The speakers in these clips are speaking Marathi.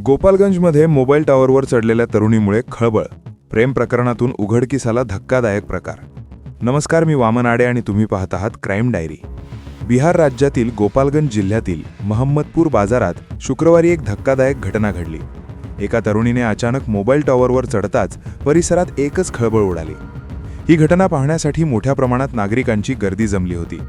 गोपालगंजमध्ये मोबाईल टॉवरवर चढलेल्या तरुणीमुळे खळबळ. प्रेम प्रकरणातून उघडकीस आला धक्कादायक प्रकार. नमस्कार, मी वामन आडे आणि तुम्ही पाहत आहात क्राईम डायरी. बिहार राज्यातील गोपालगंज जिल्ह्यातील महम्मदपूर बाजारात शुक्रवारी एक धक्कादायक घटना घडली. एका तरुणीने अचानक मोबाईल टॉवरवर चढताच परिसरात एकच खळबळ उडाली. ही घटना पाहण्यासाठी मोठ्या प्रमाणात नागरिकांची गर्दी जमली होती.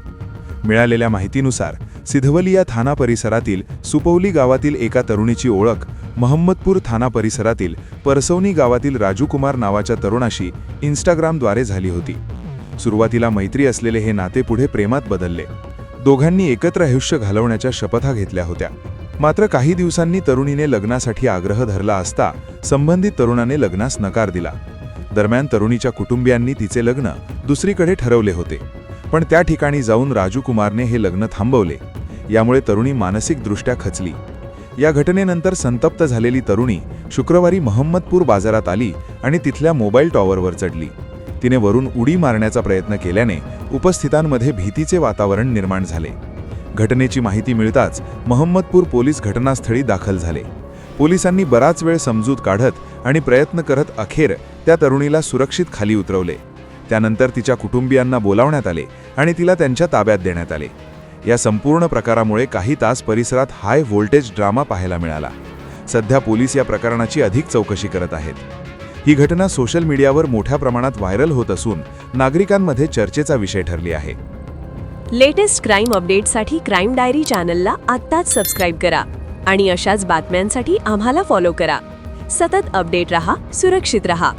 मिळालेल्या माहितीनुसार सिधवलिया थाना परिसरातील सुपौली गावातील एका तरुणीची ओळख महम्मदपूर थाना परिसरातील परसवनी गावातील राजू कुमार नावाच्या तरुणाशी इंस्टाग्रामद्वारे झाली होती. सुरुवातीला मैत्री असलेले हे नाते पुढे प्रेमात बदलले. दोघांनी एकत्र आयुष्य घालवण्याच्या शपथा घेतल्या होत्या. मात्र काही दिवसांनी तरुणीने लग्नासाठी आग्रह धरला असता संबंधित तरुणाने लग्नास नकार दिला. दरम्यान तरुणीच्या कुटुंबियांनी तिचे लग्न दुसरीकडे ठरवले होते, पण त्या ठिकाणी जाऊन राजू कुमारने हे लग्न थांबवले. यामुळे तरुणी मानसिकदृष्ट्या खचली. या घटनेनंतर संतप्त झालेली तरुणी शुक्रवारी महम्मदपूर बाजारात आली आणि तिथल्या मोबाईल टॉवरवर चढली. तिने वरून उडी मारण्याचा प्रयत्न केल्याने उपस्थितांमध्ये भीतीचे वातावरण निर्माण झाले. घटनेची माहिती मिळताच महम्मदपूर पोलीस घटनास्थळी दाखल झाले. पोलिसांनी बराच वेळ समजूत काढत आणि प्रयत्न करत अखेर त्या तरुणीला सुरक्षित खाली उतरवले. त्यानंतर तिच्या कुटुंबियांना बोलावण्यात आले आणि तिला त्यांच्या ताब्यात देण्यात आले. या संपूर्ण प्रकारामुळे काही तास परिसरात हाय व्होल्टेज ड्रामा पाहायला मिळाला. सध्या पोलीस या प्रकरणाची अधिक चौकशी करत आहेत. ही घटना सोशल मीडियावर मोठ्या प्रमाणात व्हायरल होत असून नागरिकांमध्ये चर्चेचा विषय ठरली आहे. लेटेस्ट क्राईम अपडेटसाठी क्राईम डायरी चॅनलला आत्ताच सबस्क्राईब करा आणि अशाच बातम्यांसाठी आम्हाला फॉलो करा. सतत अपडेट रहा, सुरक्षित रहा.